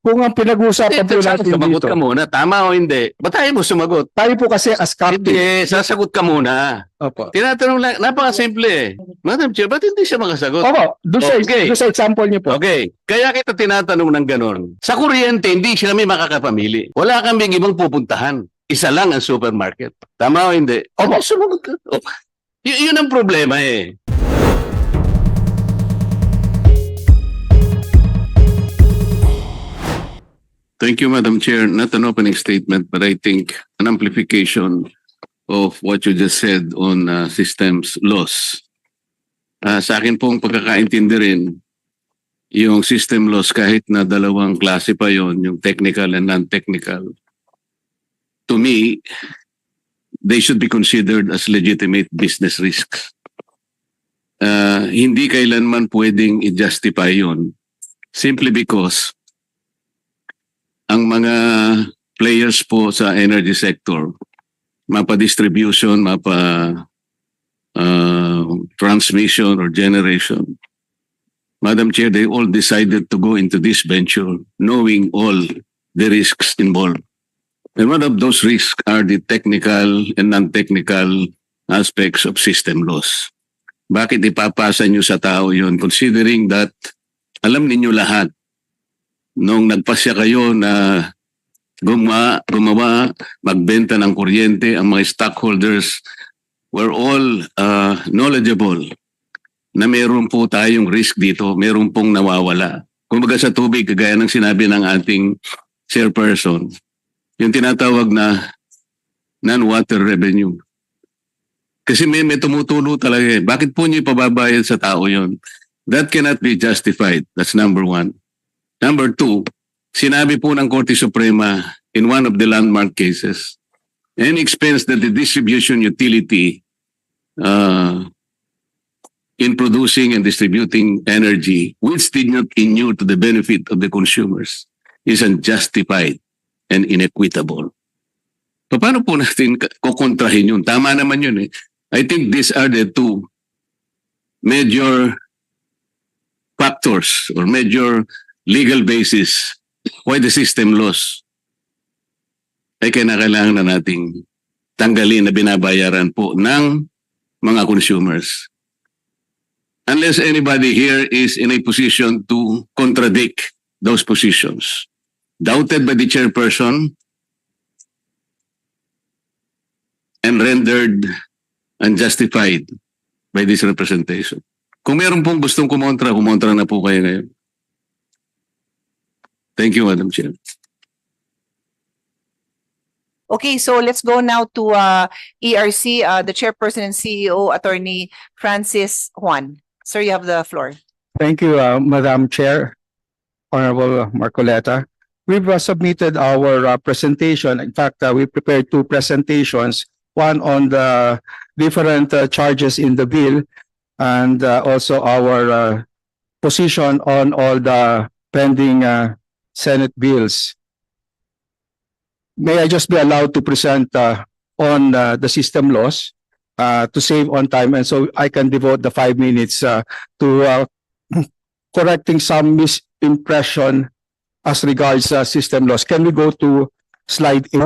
Kung ang pinag-uusapan po natin Sumagot dito, ka muna. Tama o hindi? Ba't tayo mo sumagot? tayo po kasi as captain. Hindi, sasagot ka muna. Opo. Tinatanong lang, napakasimple eh. Madam Chair, ba't hindi siya makasagot? Opo, Okay. doon sa example niyo po. Okay, kaya kita tinatanong ng ganon. Sa kuryente, hindi siya kami makakapamili. Wala kaming ibang pupuntahan. Isa lang ang supermarket. Tama o hindi? Opo. Sumagot ka. Oh. Yun ang problema eh. Thank you, Madam Chair. Not an opening statement, but I think an amplification of what you just said on systems loss. Sa akin pong pagkakaintindi rin, yung system loss kahit na dalawang klase pa yon, yung technical and non-technical, to me, they should be considered as legitimate business risks. Hindi kailanman pwedeng i-justify yon simply because ang mga players po sa energy sector, mapa-distribution, transmission or generation, Madam Chair, they all decided to go into this venture knowing all the risks involved. And one of those risks are the technical and non-technical aspects of system loss. Bakit ipapasa nyo sa tao yun? Considering that alam ninyo lahat nung nagpasya kayo na gumawa, magbenta ng kuryente, ang mga stockholders were all knowledgeable na meron po tayong risk dito, meron pong nawawala. Kumbaga sa tubig, kagaya ng sinabi ng ating chairperson, yung tinatawag na non-water revenue. Kasi may tumutulo talaga eh. Bakit po niyo ipababayad sa tao yon? That cannot be justified. That's number one. Number two, sinabi po ng Korte Suprema in one of the landmark cases, any expense that the distribution utility in producing and distributing energy which did not inure to the benefit of the consumers is unjustified and inequitable. Paano po natin kukontrahin yun? Tama naman yun eh. I think these are the two major factors or major legal basis why the system loss ay kailangan na nating tanggalin na binabayaran po ng mga consumers. Unless anybody here is in a position to contradict those positions. Doubted by the chairperson and rendered unjustified by this representation. Kung meron pong gustong kumontra na po kayo ngayon. Thank you, Madam Chair. Okay, so let's go now to ERC, the Chairperson and CEO, Attorney Francis Juan. Sir, you have the floor. Thank you, Madam Chair, Honorable Marcoleta. We've submitted our presentation. In fact, we prepared two presentations, one on the different charges in the bill and also our position on all the pending Senate bills. May I just be allowed to present on the system laws to save on time, and so I can devote the 5 minutes to correcting some misimpression as regards system laws. Can we go to slide 8?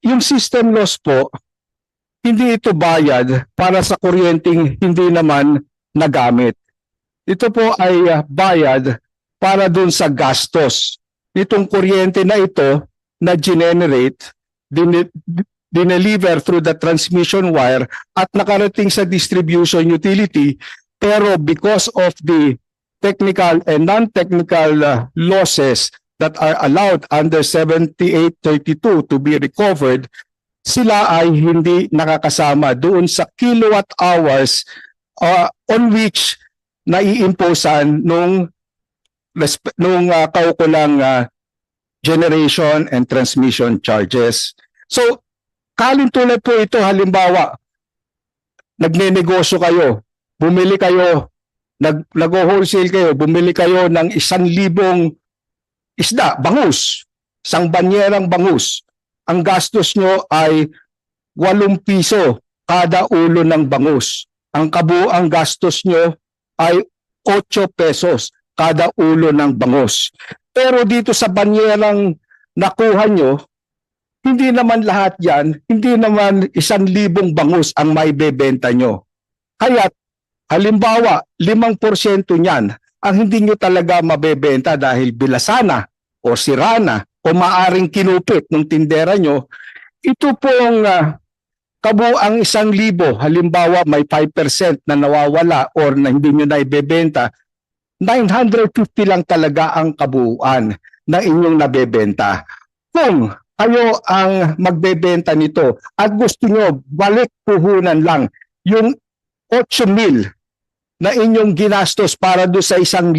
Yung system laws po, hindi ito bayad para sa kuryenteng hindi naman nagamit. Ito po ay bayad para dun sa gastos nitong kuryente na ito na generate, dineliver through the transmission wire at nakarating sa distribution utility, pero because of the technical and non-technical losses that are allowed under 7832 to be recovered, sila ay hindi nakakasama doon sa kilowatt hours on which naiimposan nung kaukulang generation and transmission charges. So, kalintulad po ito, halimbawa, nagnenegosyo kayo, bumili kayo, nag-wholesale kayo, bumili kayo ng 1,000 isda, bangus, isang banyerang bangus. Ang gastos nyo ay 8 piso kada ulo ng bangus. Ang kabuang gastos nyo ay 8 pesos kada ulo ng bangus. Pero dito sa banyerang nakuha nyo, hindi naman lahat yan, hindi naman 1,000 bangus ang may bebenta nyo. Kaya halimbawa, 5% niyan ang hindi nyo talaga mabebenta dahil bilasana o sirana o maaring kinupit ng tindera nyo. Ito pong kabuang 1,000, halimbawa may 5% na nawawala or na hindi nyo na ibebenta, 950 lang talaga ang kabuuan na inyong nabebenta. Kung kayo ang magbebenta nito at gusto nyo balik puhunan lang yung 8,000 na inyong ginastos para do sa 1,000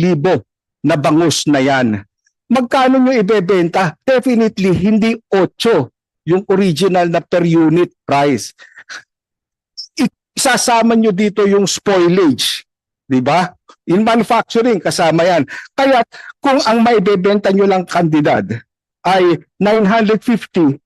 na bangus na yan, magkano nyo ibebenta? Definitely hindi 8 yung original na per unit price. Isasama nyo dito yung spoilage, di ba? In manufacturing, kasama yan. Kaya kung ang may bebenta nyo lang kandidad ay 950,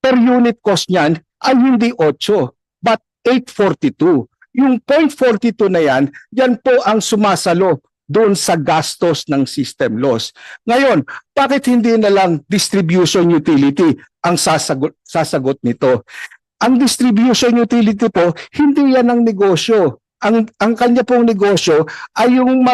per unit cost niyan ay hindi 8, but 842. Yung 0.42 na yan po ang sumasalo doon sa gastos ng system loss. Ngayon, bakit hindi na lang distribution utility ang sasagot nito? Ang distribution utility po, hindi yan ang negosyo. Ang kanya pong negosyo ay yung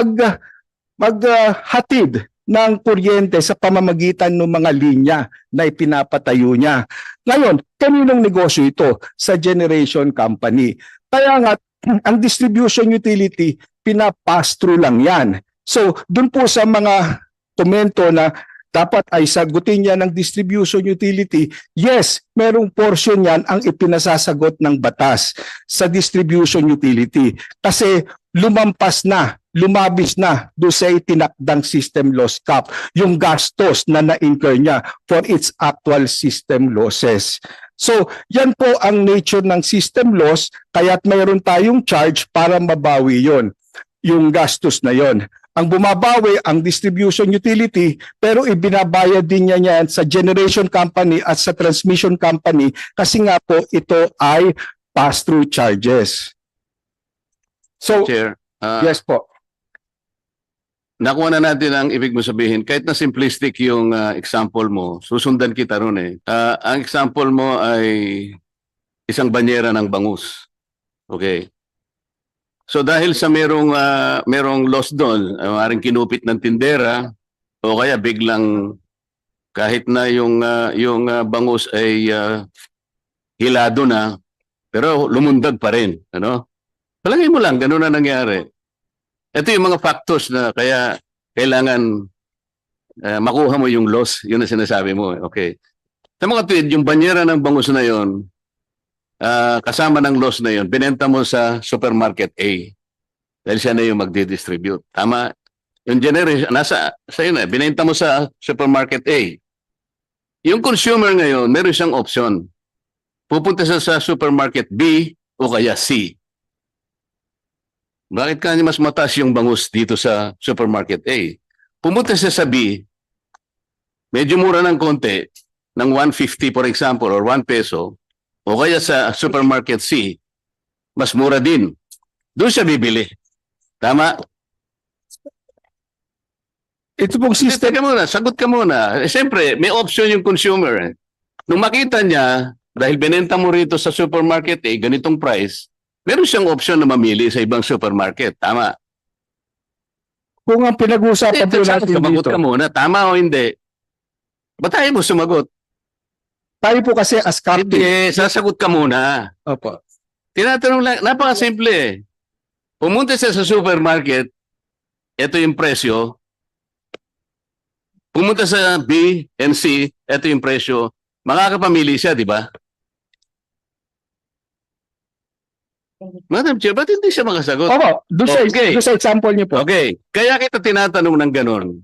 maghatid ng kuryente sa pamamagitan ng mga linya na ipinapatayo niya. Ngayon, kaninong negosyo ito? Sa generation company. Kaya nga, ang distribution utility, pinapass through lang yan. So, dun po sa mga komento na dapat ay sagutin niya ng distribution utility, yes, merong portion yan ang ipinasasagot ng batas sa distribution utility. Kasi lumabis na doon sa itinakdang system loss cap, yung gastos na na-incur niya for its actual system losses. So, yan po ang nature ng system loss, kaya't mayroon tayong charge para mabawi yon, yung gastos na yon. Ang bumabawi ang distribution utility, pero ibinabayad din niya yan sa generation company at sa transmission company kasi nga po ito ay pass-through charges. So, Chair, yes po. nakuha na natin ang ibig mo sabihin. Kahit na simplistic yung example mo, susundan kita ron eh. Ang example mo ay isang banyera ng bangus. Okay. So dahil sa merong loss doon, maaaring kinupit ng tindera o kaya biglang kahit na yung bangus ay hilado na pero lumundag pa rin, ano? Palagay mo lang ganun na nangyari. Ito yung mga factors na kaya kailangan makuha mo yung loss, yun ang sinasabi mo, okay. Sa mga tweet, yung banyera ng bangus na yon, kasama ng loss na yon, binenta mo sa supermarket A. Dahil siya na yung magdi-distribute. Tama? Yung generation, nasa sa'yo na, binenta mo sa supermarket A. Yung consumer ngayon, meron siyang option. Pupunta siya sa supermarket B o kaya C. Bakit kanya mas mataas yung bangus dito sa supermarket A? Pumunta siya sa B, medyo mura ng konti, ng 150 for example, or 1 peso, o kaya sa supermarket C, mas mura din. Doon siya bibili. Tama? Ito pong system, Teka muna, sagot ka muna. Siyempre, may option yung consumer. Nung makita niya, dahil binenta mo rito sa supermarket A, ganitong price, meron siyang option na mamili sa ibang supermarket. Tama? kung ang pinag-uusapan po natin Sumagot dito, ka muna. Tama o hindi? Ba't tayo mo sumagot? tayo po kasi as captain. Hindi, sasagot ka muna. Opo. Tinatanong lang, napakasimple eh. Pumunta siya sa supermarket, ito yung presyo. Pumunta sa B and C, ito yung presyo. Makakapamili siya, di ba? Madam Chair, ba't hindi siya makasagot? Opo, Okay. doon sa example niyo po. Okay, kaya kita tinatanong ng ganun.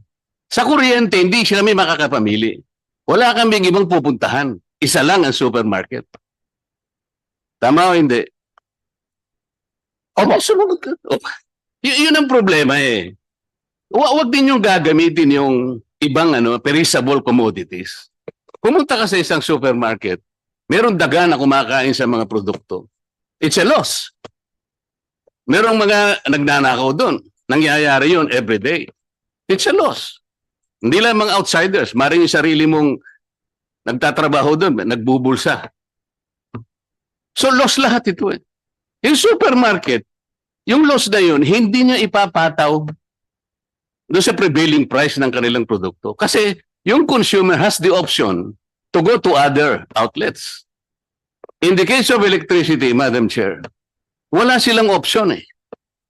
Sa kuryente, hindi siya kami makakapamili. Wala kaming ibang pupuntahan. Isa lang ang supermarket. Tama o hindi? Opo. Sumagot ka. Oh. Yun ang problema eh. Huwag din yung gagamitin yung ibang perishable commodities. Pumunta ka sa isang supermarket, meron daga na kumakain sa mga produkto. It's a loss. Merong mga nagnanakaw doon. nangyayari yun every day. It's a loss. Hindi lang mga outsiders, maring yung sarili mong nagtatrabaho doon, nagbubulsa. So loss lahat ito eh. Yung supermarket, yung loss na yun, hindi niya ipapataw doon sa prevailing price ng kanilang produkto. Kasi yung consumer has the option to go to other outlets. In the case of electricity, Madam Chair, wala silang option eh.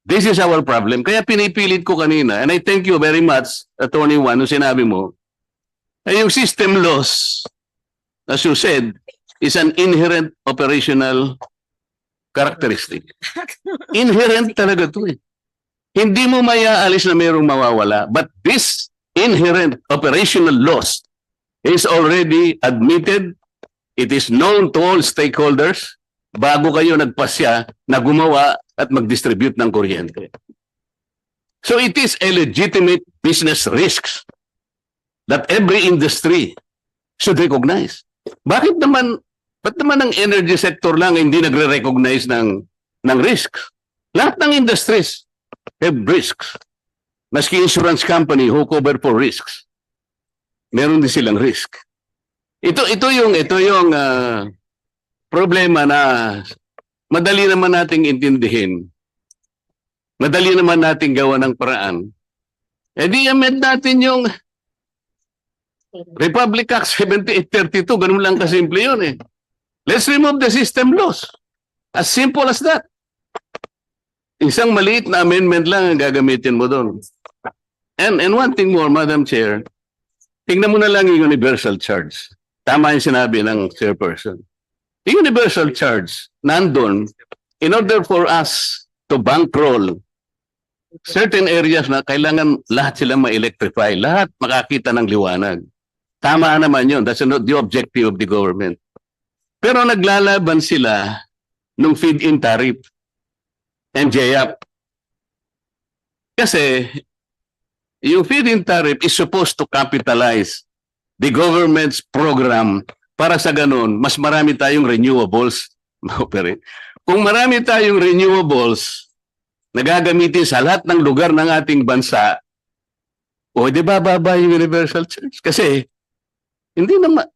This is our problem. Kaya pinipilit ko kanina, and I thank you very much, Attorney Juan, nung sinabi mo, ay yung system loss, as you said, is an inherent operational characteristic. Inherent talaga to eh. Hindi mo mayaalis na mayroong mawawala. But this inherent operational loss is already admitted. It is known to all stakeholders bago kayo nagpasya na gumawa at mag-distribute ng kuryente. So it is a legitimate business risks that every industry should recognize. Ba't naman ang energy sector lang hindi nagre-recognize ng risks? Lahat ng industries have risks. Maski insurance company who cover for risks, meron din silang risk. Ito yung problema na madali naman nating intindihin. Madali naman nating gawa ng paraan. Eh di amend natin yung Republic Act 7832, ganun lang kasimple yun eh. Let's remove the system laws. As simple as that. Isang maliit na amendment lang ang gagamitin mo doon. And one thing more, Madam Chair, tingnan mo na lang yung universal charge. Tama yung sinabi ng chairperson. Yung universal charge, nandun, in order for us to bankroll certain areas na kailangan lahat sila ma-electrify, lahat makakita ng liwanag. Tama naman yun. That's not the objective of the government. Pero naglalaban sila nung feed-in tariff and JAP. Kasi yung feed-in tariff is supposed to capitalize the government's program para sa ganun, mas marami tayong renewables ma-operate. Kung marami tayong renewables na gagamitin sa lahat ng lugar ng ating bansa, o di ba bababa yung universal charge? Kasi hindi naman,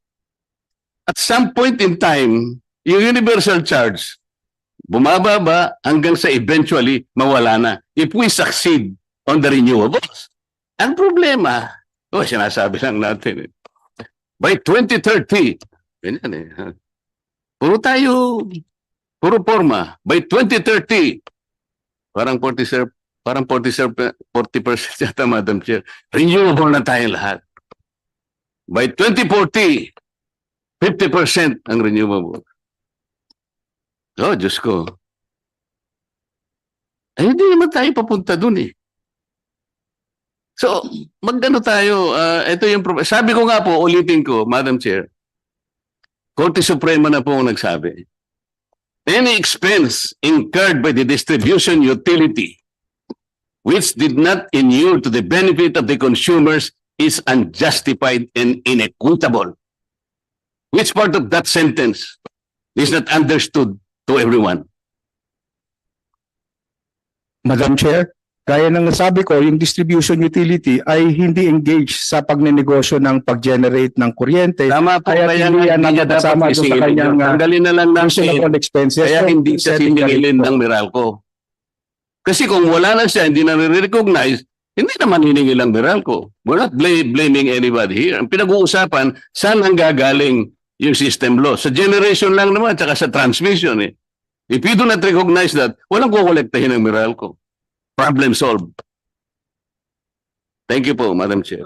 at some point in time, yung universal charge, bumababa hanggang sa eventually mawala na. If we succeed on the renewables. Ang problema, sinasabi lang natin, by 2030, ganyan eh, puro forma, by 2030, parang 40% yata, Madam Chair, renewable na tayo lahat. By 2040, 50% ang renewable. Oh, Diyos ko. Ay, hindi naman tayo papunta dun eh. So, magano tayo, ito yung sabi ko nga po, ulitin ko, Madam Chair, Korte Suprema na po ang nagsabi, any expense incurred by the distribution utility which did not inure to the benefit of the consumers is unjustified and inequitable. Which part of that sentence is not understood to everyone? Madam Chair, gaya ng nasabi ko, yung distribution utility ay hindi engaged sa pagnenegosyo ng pag-generate ng kuryente. Tama po, Kaya kaya hindi yan hindi niya nakakasama dapat doon sa isingilin. kanyang Tanggalin na lang natin. personal expenses. Kaya hindi siya Setting the rate siningilin po. ng Meralco. Kasi kung wala na siya, hindi na recognize, hindi naman hiningil ang Meralco. We're not blaming anybody here. Ang pinag-uusapan, saan ang gagaling yung system loss? Sa generation lang naman, tsaka sa transmission eh. If you do not recognize that, walang kukolektahin ng Meralco. Problem solved. Thank you po, Madam Chair.